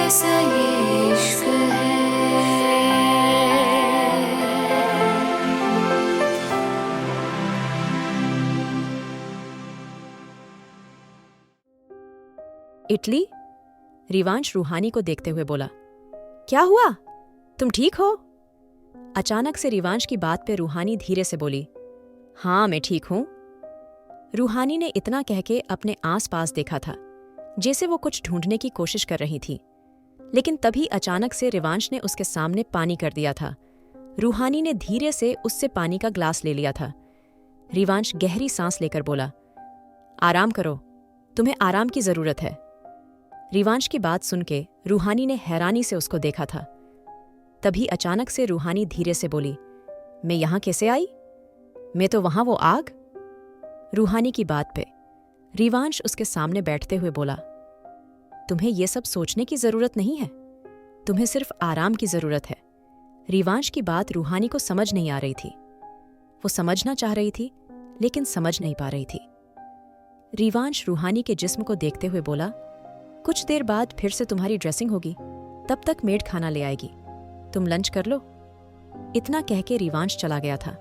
कैसा ये इश्क है। इटली? रिवांश रूहानी को देखते हुए बोला। क्या हुआ? तुम ठीक हो? अचानक से रिवांश की बात पे रूहानी धीरे से बोली, हाँ मैं ठीक हूं। रूहानी ने इतना कह के अपने आसपास देखा था, जैसे वो कुछ ढूंढने की कोशिश कर रही थी, लेकिन तभी अचानक से रिवांश ने उसके सामने पानी कर दिया था। रूहानी ने धीरे से उससे पानी का ग्लास ले लिया था। रिवांश गहरी सांस लेकर बोला, आराम करो, तुम्हें आराम की जरूरत है। रिवांश की बात सुन के रूहानी ने हैरानी से उसको देखा था। तभी अचानक से रूहानी धीरे से बोली, मैं यहां कैसे आई? मैं तो वहां वो आग। रूहानी की बात पे रिवांश उसके सामने बैठते हुए बोला, तुम्हें ये सब सोचने की जरूरत नहीं है, तुम्हें सिर्फ आराम की जरूरत है। रिवांश की बात रूहानी को समझ नहीं आ रही थी। वो समझना चाह रही थी, लेकिन समझ नहीं पा रही थी। रिवांश रूहानी के जिस्म को देखते हुए बोला, कुछ देर बाद फिर से तुम्हारी ड्रेसिंग होगी, तब तक मेड खाना ले आएगी, तुम लंच कर लो। इतना कह के रिवांश चला गया था।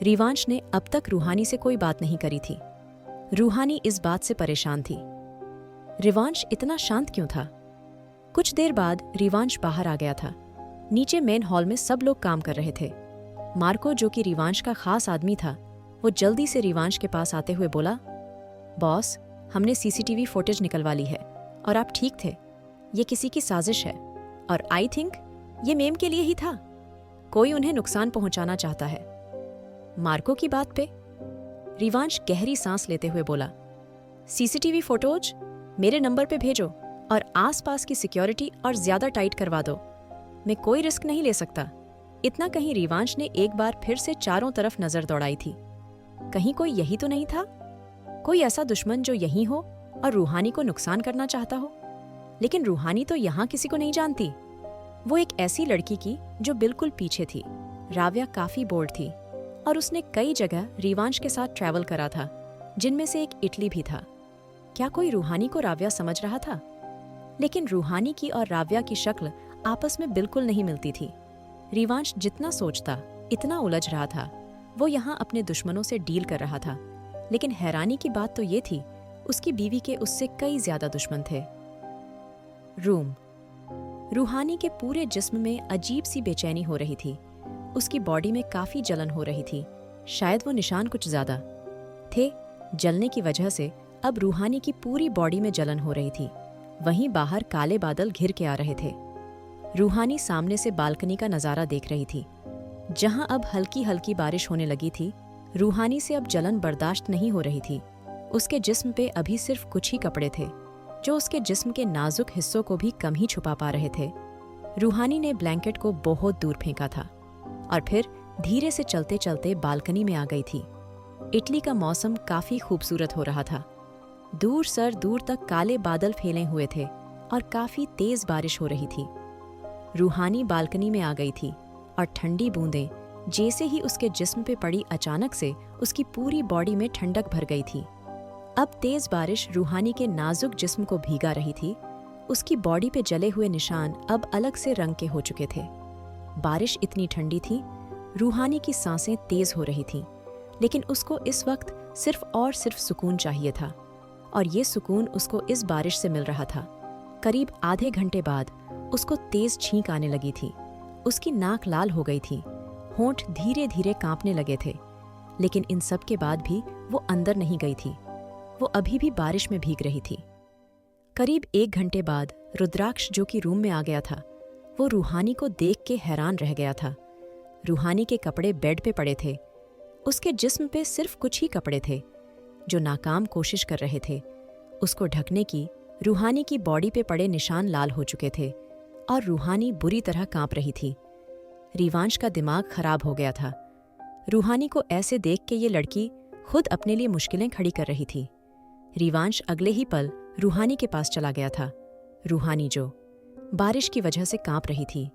रिवांश ने अब तक रूहानी से कोई बात नहीं करी थी। रूहानी इस बात से परेशान थी। रिवांश इतना शांत क्यों था? कुछ देर बाद रिवांश बाहर आ गया था। नीचे मेन हॉल में सब लोग काम कर रहे थे। मार्को, जो कि रिवांश का खास आदमी था, वो जल्दी से रिवांश के पास आते हुए बोला, बॉस, हमने सीसीटीवी फुटेज निकलवा ली है और आप ठीक थे। ये किसी की साजिश है और आई थिंक ये मेम के लिए ही था। कोई उन्हें नुकसान पहुंचाना चाहता है। मार्को की बात पे रिवांश गहरी सांस लेते हुए बोला, सीसीटीवी फोटोज मेरे नंबर पे भेजो और आसपास की सिक्योरिटी और ज्यादा टाइट करवा दो। मैं कोई रिस्क नहीं ले सकता। इतना कहीं रिवांश ने एक बार फिर से चारों तरफ नजर दौड़ाई थी। कहीं कोई यही तो नहीं था? कोई ऐसा दुश्मन जो यहीं हो और रूहानी को नुकसान करना चाहता हो? लेकिन रूहानी तो यहाँ किसी को नहीं जानती। वो एक ऐसी लड़की की जो बिल्कुल पीछे थी। राव्या काफी बोल्ड थी और उसने कई जगह रिवांश के साथ ट्रैवल करा था, जिनमें से एक इटली भी था। क्या कोई रूहानी को राव्या समझ रहा था? लेकिन रूहानी की और राव्या की शक्ल आपस में बिल्कुल नहीं मिलती थी। रिवांश जितना सोचता इतना उलझ रहा था। वो यहाँ अपने दुश्मनों से डील कर रहा था, लेकिन हैरानी की बात तो ये थी, उसकी बीवी के उससे कई ज्यादा दुश्मन थे। रूम। रूहानी के पूरे जिस्म में अजीब सी बेचैनी हो रही थी। उसकी बॉडी में काफी जलन हो रही थी। शायद वो निशान कुछ ज्यादा थे। जलने की वजह से अब रूहानी की पूरी बॉडी में जलन हो रही थी। वहीं बाहर काले बादल घिर के आ रहे थे। रूहानी सामने से बालकनी का नजारा देख रही थी, जहां अब हल्की हल्की बारिश होने लगी थी। रूहानी से अब जलन बर्दाश्त नहीं हो रही थी। उसके जिस्म पे अभी सिर्फ कुछ ही कपड़े थे, जो उसके जिस्म के नाजुक हिस्सों को भी कम ही छुपा पा रहे थे। रूहानी ने ब्लैंकेट को बहुत दूर फेंका था और फिर धीरे से चलते चलते बालकनी में आ गई थी। इटली का मौसम काफी खूबसूरत हो रहा था। दूर सर दूर तक काले बादल फैले हुए थे और काफी तेज बारिश हो रही थी। रूहानी बालकनी में आ गई थी और ठंडी बूंदें जैसे ही उसके जिस्म पे पड़ी, अचानक से उसकी पूरी बॉडी में ठंडक भर गई थी। अब तेज बारिश रूहानी के नाजुक जिस्म को भीगा रही थी। उसकी बॉडी पे जले हुए निशान अब अलग से रंग के हो चुके थे। बारिश इतनी ठंडी थी, रूहानी की सांसें तेज हो रही थीं, लेकिन उसको इस वक्त सिर्फ सुकून चाहिए था, और ये सुकून उसको इस बारिश से मिल रहा था। करीब आधे घंटे बाद उसको तेज छींक आने लगी थी। उसकी नाक लाल हो गई थी, होंठ धीरे धीरे कांपने लगे थे, लेकिन इन सब के बाद भी वो अंदर नहीं गई थी। वो अभी भी बारिश में भीग रही थी। करीब 1 घंटे बाद रुद्राक्ष, जो कि रूम में आ गया था, वो रूहानी को देख के हैरान रह गया था। रूहानी के कपड़े बेड पे पड़े थे। उसके जिस्म पे सिर्फ कुछ ही कपड़े थे, जो नाकाम कोशिश कर रहे थे उसको ढकने की। रूहानी की बॉडी पे पड़े निशान लाल हो चुके थे और रूहानी बुरी तरह कांप रही थी। रिवांश का दिमाग खराब हो गया था। रूहानी को ऐसे देख के ये लड़की खुद अपने लिए मुश्किलें खड़ी कर रही थी। रिवांश अगले ही पल रूहानी के पास चला गया था। रूहानी, जो बारिश की वजह से कांप रही थी,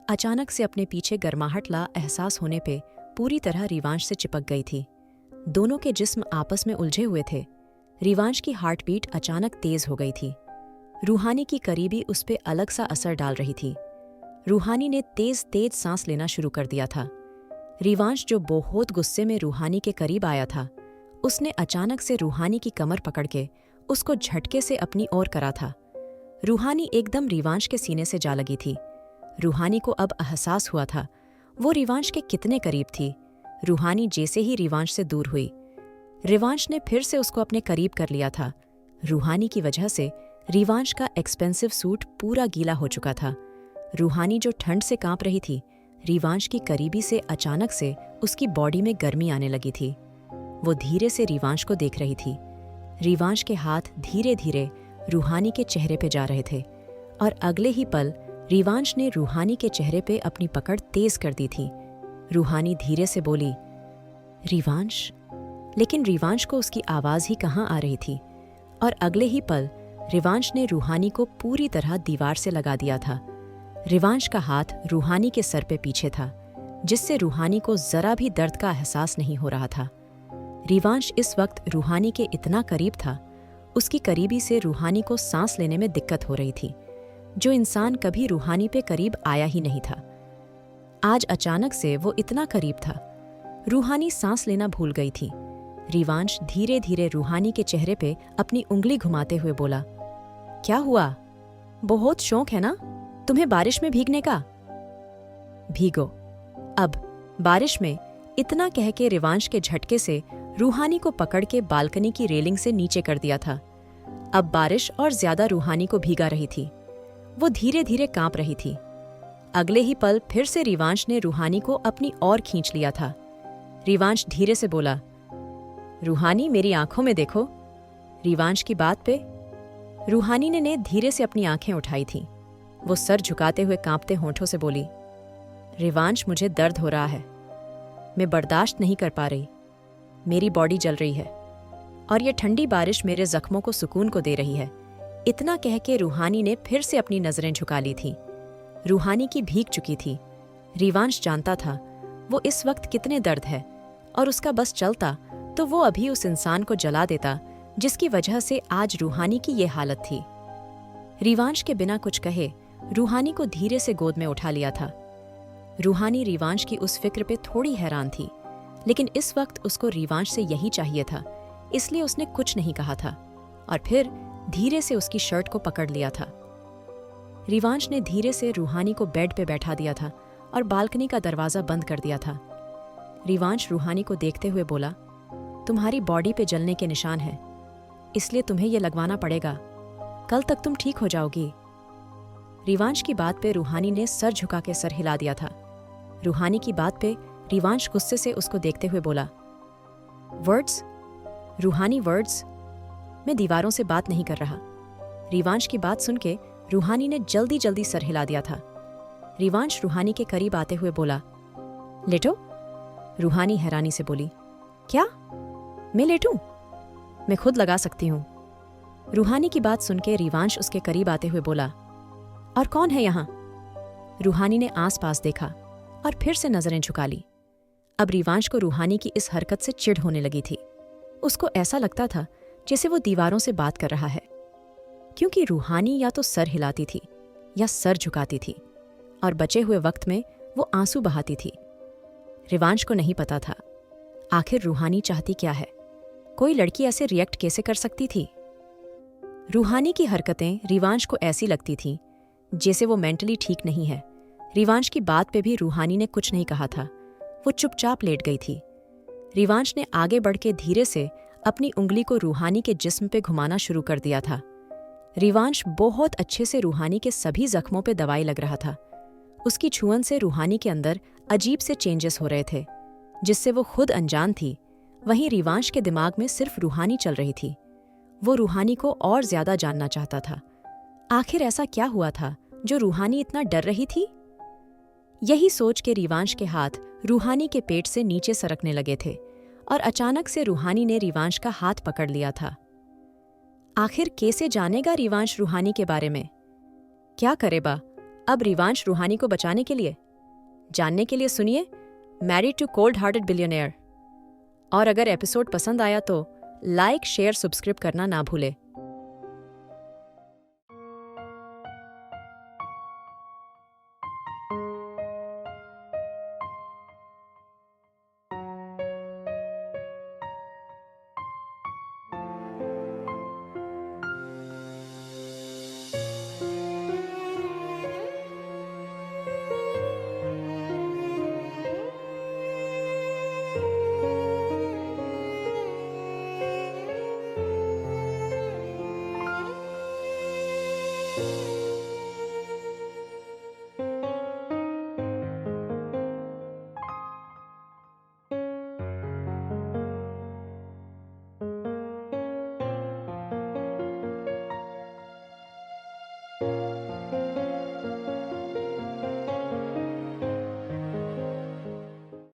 अचानक से अपने पीछे गर्माहट ला एहसास होने पे पूरी तरह रिवांश से चिपक गई थी। दोनों के जिस्म आपस में उलझे हुए थे। रिवांश की हार्ट बीट अचानक तेज हो गई थी। रूहानी की करीबी उस पे अलग सा असर डाल रही थी। रूहानी ने तेज तेज सांस लेना शुरू कर दिया था। रिवांश, जो बहुत गुस्से में रूहानी के करीब आया था, उसने अचानक से रूहानी की कमर पकड़ के उसको झटके से अपनी ओर करा था। रूहानी एकदम रिवांश के सीने से जा लगी थी। रूहानी को अब एहसास हुआ था वो रिवांश के कितने करीब थी। रूहानी जैसे ही रिवांश से दूर हुई, रिवांश ने फिर से उसको अपने करीब कर लिया था। रूहानी की वजह से रिवांश का एक्सपेंसिव सूट पूरा गीला हो चुका था। रूहानी जो ठंड से कांप रही थी, रिवांश की करीबी से अचानक से उसकी बॉडी में गर्मी आने लगी थी। वो धीरे से रिवांश को देख रही थी। रिवांश के हाथ धीरे धीरे रूहानी के चेहरे पे जा रहे थे और अगले ही पल रिवांश ने रूहानी के चेहरे पे अपनी पकड़ तेज कर दी थी। रूहानी धीरे से बोली, रिवांश। लेकिन रिवांश को उसकी आवाज ही कहाँ आ रही थी और अगले ही पल रिवांश ने रूहानी को पूरी तरह दीवार से लगा दिया था। रिवांश का हाथ रूहानी के सर पे पीछे था, जिससे रूहानी को जरा भी दर्द का एहसास नहीं हो रहा था। रिवांश इस वक्त रूहानी के इतना करीब था, उसकी करीबी से रूहानी को सांस लेने में दिक्कत हो रही थी। जो इंसान कभी रूहानी पे करीब आया ही नहीं था, आज अचानक से वो इतना करीब था। रूहानी सांस लेना भूल गई थी। रिवांश धीरे धीरे रूहानी के चेहरे पे अपनी उंगली घुमाते हुए बोला, क्या हुआ? बहुत शौक है ना तुम्हें बारिश में भीगने का? भीगो। अब बारिश में, इतना कह के रिवांश के झटके से रूहानी को पकड़ के बालकनी की रेलिंग से नीचे कर दिया था। अब बारिश और ज्यादा रूहानी को भीगा रही थी। वो धीरे धीरे कांप रही थी। अगले ही पल फिर से रिवांश ने रूहानी को अपनी ओर खींच लिया था। रिवांश धीरे से बोला, रूहानी मेरी आंखों में देखो। रिवांश की बात पे रूहानी ने धीरे से अपनी आंखें उठाई थीं। वो सर झुकाते हुए कांपते होंठों से बोली, रिवांश मुझे दर्द हो रहा है, मैं बर्दाश्त नहीं कर पा रही, मेरी बॉडी जल रही है और ये ठंडी बारिश मेरे जख्मों को सुकून को दे रही है। इतना कह के रूहानी ने फिर से अपनी नजरें झुका ली थीं। रूहानी की भीग चुकी थी। रिवांश जानता था वो इस वक्त कितने दर्द है और उसका बस चलता तो वो अभी उस इंसान को जला देता जिसकी वजह से आज रूहानी की ये हालत थी। रिवांश के बिना कुछ कहे रूहानी को धीरे से गोद में उठा लिया था। रूहानी रिवांश की उस फिक्र पे थोड़ी हैरान थी, लेकिन इस वक्त उसको रिवांश से यही चाहिए था, इसलिए उसने कुछ नहीं कहा था और फिर धीरे से उसकी शर्ट को पकड़ लिया था। रिवांश ने धीरे से रूहानी को बेड पे बैठा दिया था और बालकनी का दरवाजा बंद कर दिया था। रिवांश रूहानी को देखते हुए बोला, तुम्हारी बॉडी पे जलने के निशान हैं, इसलिए तुम्हें यह लगवाना पड़ेगा, कल तक तुम ठीक हो जाओगी। रिवांश की बात पे रूहानी ने सर झुका के सर हिला दिया था। रूहानी की बात पे रिवांश गुस्से से उसको देखते हुए बोला, वर्ड्स? रूहानी, वर्ड्स? मैं दीवारों से बात नहीं कर रहा। रिवांश की बात सुन के रूहानी ने जल्दी जल्दी सर हिला दिया था। रिवांश रूहानी के करीब आते हुए बोला, लेटो। रूहानी हैरानी से बोली, क्या? मैं लेटूं? मैं खुद लगा सकती हूं। रूहानी की बात सुन के रिवांश उसके करीब आते हुए बोला, और कौन है यहां? रूहानी ने आसपास देखा और फिर से नजरें झुका ली। अब रिवांश को रूहानी की इस हरकत से चिढ़ होने लगी थी। उसको ऐसा लगता था जैसे वो दीवारों से बात कर रहा है, क्योंकि रूहानी या तो सर हिलाती थी या सर झुकाती थी और बचे हुए वक्त में वो आंसू बहाती थी। रिवांश को नहीं पता था आखिर रूहानी चाहती क्या है। कोई लड़की ऐसे रिएक्ट कैसे कर सकती थी? रूहानी की हरकतें रिवांश को ऐसी लगती थीं जैसे वो मेंटली ठीक नहीं है। रिवांश की बात पे भी रूहानी ने कुछ नहीं कहा था। वो चुपचाप लेट गई थी। रिवांश ने आगे बढ़ के धीरे से अपनी उंगली को रूहानी के जिस्म पे घुमाना शुरू कर दिया था। रिवांश बहुत अच्छे से रूहानी के सभी जख्मों पे दवाई लग रहा था। उसकी छुअन से रूहानी के अंदर अजीब से चेंजेस हो रहे थे, जिससे वो खुद अनजान थी। वहीं रिवांश के दिमाग में सिर्फ रूहानी चल रही थी। वो रूहानी को और ज्यादा जानना चाहता था। आखिर ऐसा क्या हुआ था जो रूहानी इतना डर रही थी? यही सोच के रिवांश के हाथ रूहानी के पेट से नीचे सरकने लगे थे और अचानक से रूहानी ने रिवांश का हाथ पकड़ लिया था। आखिर कैसे जानेगा रिवांश रूहानी के बारे में? क्या करेगा अब रिवांश रूहानी को बचाने के लिए? जानने के लिए सुनिए married to cold hearted billionaire. और अगर एपिसोड पसंद आया तो लाइक, शेयर, सब्सक्राइब करना ना भूले।